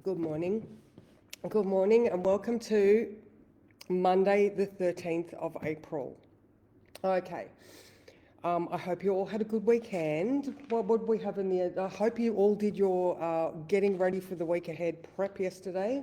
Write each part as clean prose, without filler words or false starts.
Good morning. Good morning and welcome to Monday the 13th of April. Okay, I hope you all had a good weekend. What would we have in the end? I hope you all did your getting ready for the week ahead prep yesterday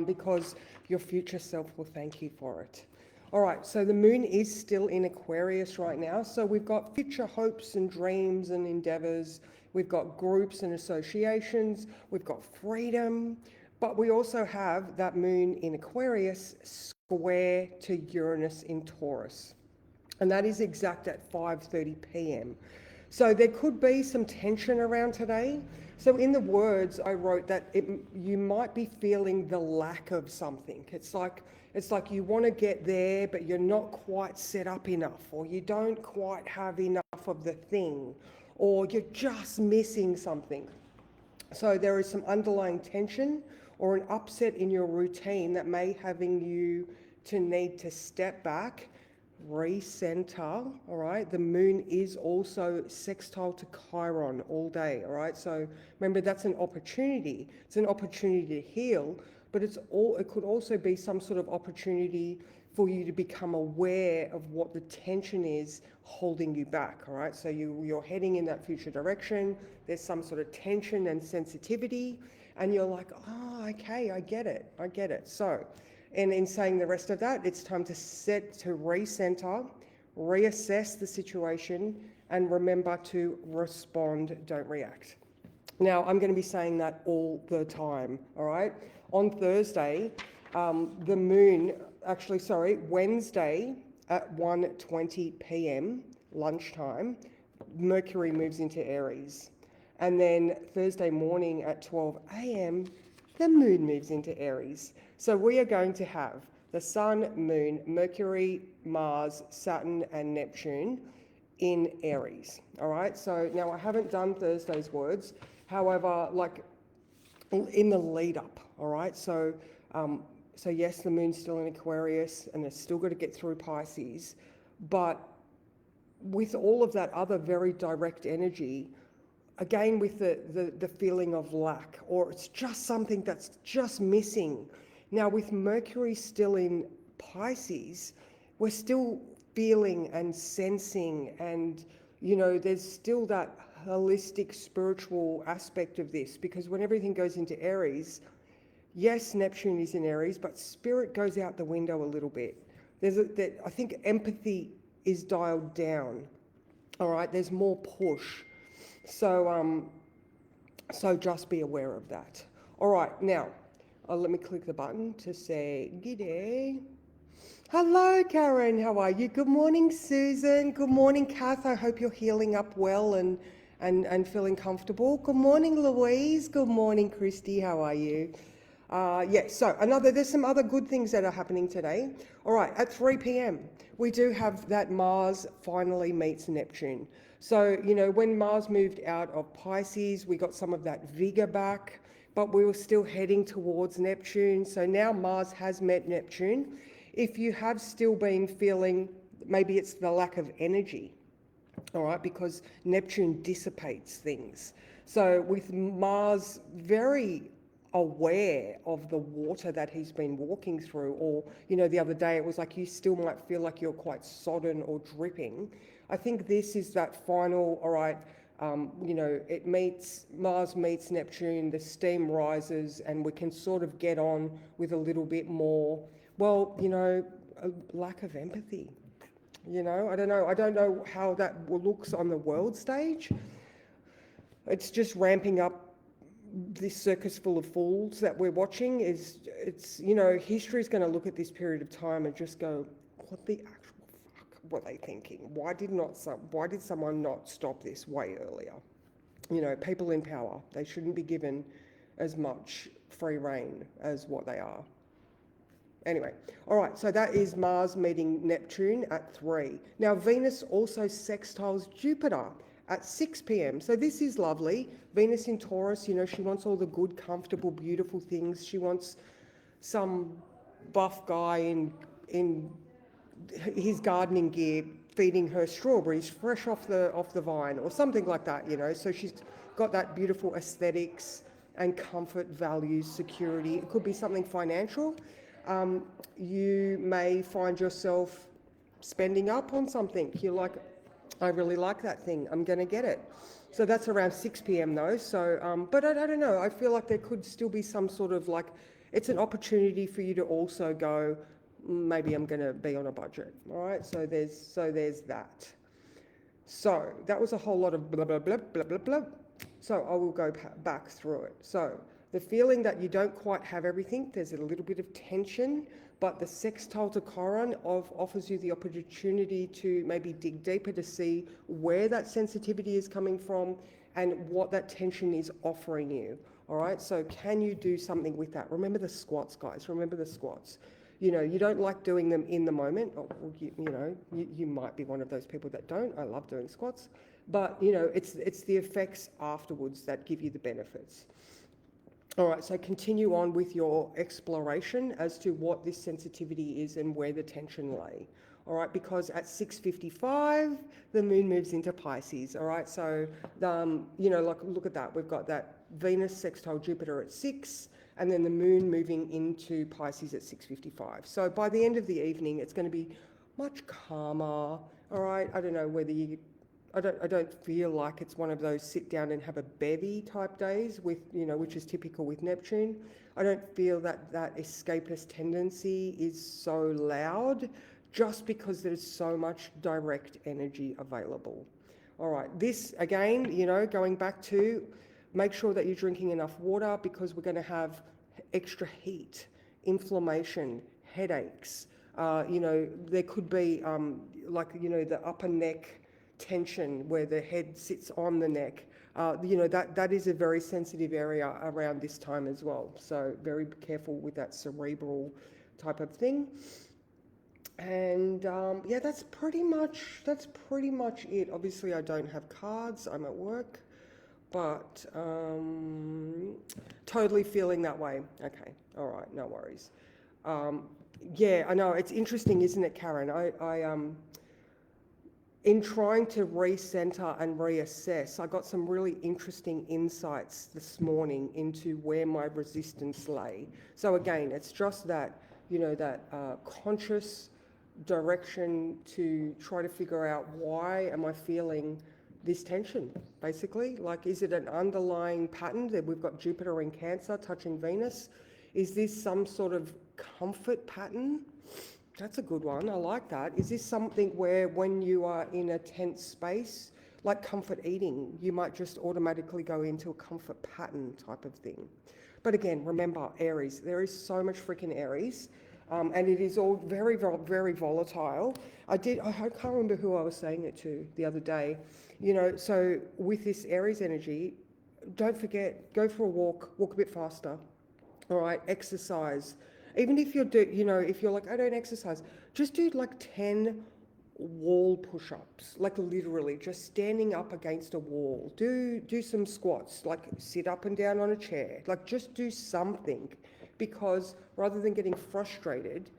because your future self will thank you for it. All right, so the moon is still in Aquarius right now. So we've got future hopes and dreams and endeavors. We've got groups and associations. We've got freedom. But we also have that moon in Aquarius square to Uranus in Taurus. And that is exact at 5:30 p.m. So there could be some tension around today. So in the words, I wrote that you might be feeling the lack of something. It's like you want to get there, but you're not quite set up enough, or you don't quite have enough of the thing, or you're just missing something. So there is some underlying tension or an upset in your routine that may having you to need to step back, recenter. All right, the moon is also sextile to Chiron all day. All right, so remember, that's an opportunity. It's an opportunity to heal, but it could also be some sort of opportunity for you to become aware of what the tension is holding you back. All right, so you're heading in that future direction. There's some sort of tension and sensitivity, and you're like, oh, okay, I get it. So, and in saying the rest of that, it's time to recenter, reassess the situation, and remember to respond, don't react. Now, I'm going to be saying that all the time, all right? On Thursday, Wednesday at 1:20 p.m. lunchtime, Mercury moves into Aries. And then Thursday morning at 12 a.m., the moon moves into Aries. So we are going to have the Sun, Moon, Mercury, Mars, Saturn, and Neptune in Aries. All right. So now I haven't done Thursday's words. However, like in the lead up. All right. So yes, the moon's still in Aquarius and it's still got to get through Pisces. But with all of that other very direct energy, again, with the feeling of lack, or it's just something that's just missing. Now, with Mercury still in Pisces, we're still feeling and sensing, and, there's still that holistic spiritual aspect of this, because when everything goes into Aries, yes, Neptune is in Aries, but spirit goes out the window a little bit. I think empathy is dialed down. All right, there's more push. So just be aware of that. All right, now, let me click the button to say g'day. Hello, Karen, how are you? Good morning, Susan. Good morning, Kath. I hope you're healing up well and feeling comfortable. Good morning, Louise. Good morning, Christy. How are you? So there's some other good things that are happening today. All right, at 3 p.m., we do have that Mars finally meets Neptune. So, when Mars moved out of Pisces, we got some of that vigor back, but we were still heading towards Neptune. So now Mars has met Neptune. If you have still been feeling, maybe it's the lack of energy, all right, because Neptune dissipates things. So with Mars very aware of the water that he's been walking through, or, the other day it was like you still might feel like you're quite sodden or dripping. I think this is that final, all right, Mars meets Neptune, the steam rises, and we can sort of get on with a little bit more, a lack of empathy. I don't know how that looks on the world stage. It's just ramping up. This circus full of fools that we're watching history is going to look at this period of time and just go, what the actual fuck were they thinking? Why did someone not stop this way earlier? People in power, they shouldn't be given as much free rein as what they are. Anyway, all right, so that is Mars meeting Neptune at 3. Now, Venus also sextiles Jupiter at 6 p.m. So this is lovely. Venus in Taurus, she wants all the good, comfortable, beautiful things. She wants some buff guy in his gardening gear feeding her strawberries fresh off the vine or something like that, So she's got that beautiful aesthetics, and comfort, values, security. It could be something financial. You may find yourself spending up on something. You're like, I really like that thing. I'm going to get it. So that's around 6 p.m. though. So, but I don't know. I feel like there could still be some sort of like, it's an opportunity for you to also go, maybe I'm going to be on a budget. All right. So there's that. So that was a whole lot of blah, blah, blah, blah, blah, blah. So I will go back through it. So the feeling that you don't quite have everything, there's a little bit of tension, but the sextile to Chiron offers you the opportunity to maybe dig deeper to see where that sensitivity is coming from and what that tension is offering you. All right, so can you do something with that? Remember the squats, guys. Remember the squats. You know, you don't like doing them in the moment. Or, you might be one of those people that don't. I love doing squats. But, you know, it's the effects afterwards that give you the benefits. All right, so continue on with your exploration as to what this sensitivity is and where the tension lay. All right, because at 6:55, the moon moves into Pisces. All right, so, you know, like, look at that. We've got that Venus sextile Jupiter at 6, and then the moon moving into Pisces at 6:55. So by the end of the evening, it's going to be much calmer. All right, I don't know whether you... I don't feel like it's one of those sit down and have a bevy type days with, you know, which is typical with Neptune. I don't feel that escapist tendency is so loud just because there's so much direct energy available. All right, this again, you know, going back to make sure that you're drinking enough water because we're going to have extra heat, inflammation, headaches. You know, there could be like, you know, the upper neck tension where the head sits on the neck. You know, that is a very sensitive area around this time as well. So very careful with that cerebral type of thing. And yeah, that's pretty much it. Obviously, I don't have cards. I'm at work, but totally feeling that way. Okay, all right, no worries. Yeah, I know it's interesting, isn't it, Karen? I in trying to recenter and reassess, I got some really interesting insights this morning into where my resistance lay. So again, it's just that, you know, that conscious direction to try to figure out why am I feeling this tension, basically. Like, is it an underlying pattern that we've got Jupiter in Cancer touching Venus? Is this some sort of comfort pattern? That's a good one. I like that. Is this something where when you are in a tense space, like comfort eating, you might just automatically go into a comfort pattern type of thing? But again, remember, Aries, there is so much freaking Aries, and it is all very, very volatile. I can't remember who I was saying it to the other day. You know, so with this Aries energy, don't forget, go for a walk a bit faster. All right, exercise. Even if if you're like, I don't exercise, just do like 10 wall push-ups, like literally just standing up against a wall. Do some squats, like sit up and down on a chair, like just do something, because rather than getting frustrated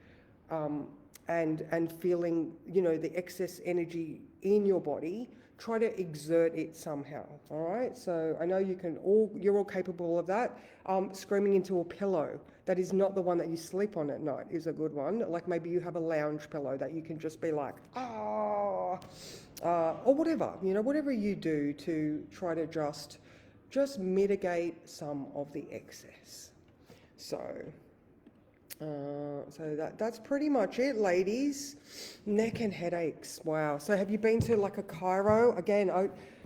and feeling, you know, the excess energy in your body, try to exert it somehow. All right, so I know you're all capable of that. Screaming into a pillow that is not the one that you sleep on at night is a good one. Like maybe you have a lounge pillow that you can just be like, or whatever, you know, whatever you do to try to just mitigate some of the excess. So that's pretty much it, ladies. Neck and headaches. Wow. So have you been to like a chiro? Again,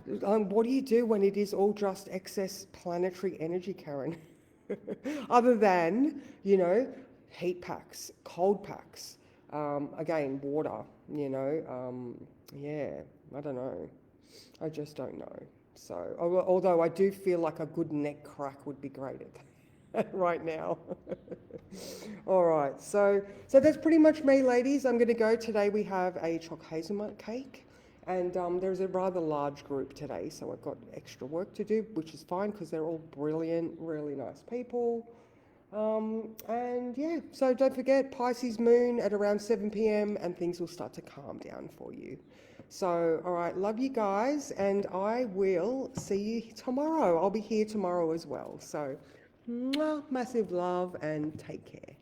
what do you do when it is all just excess planetary energy, Karen? Other than, you know, heat packs, cold packs, again, water, you know, yeah, I don't know. I just don't know. So, although I do feel like a good neck crack would be great right now. All right, so that's pretty much me, ladies. I'm going to go. Today we have a chocolate hazelnut cake, and there's a rather large group today, so I've got extra work to do, which is fine because they're all brilliant, really nice people. And yeah, so don't forget Pisces moon at around 7 p.m. and things will start to calm down for you. So, all right, love you guys, and I will see you tomorrow. I'll be here tomorrow as well. So, mwah, massive love and take care.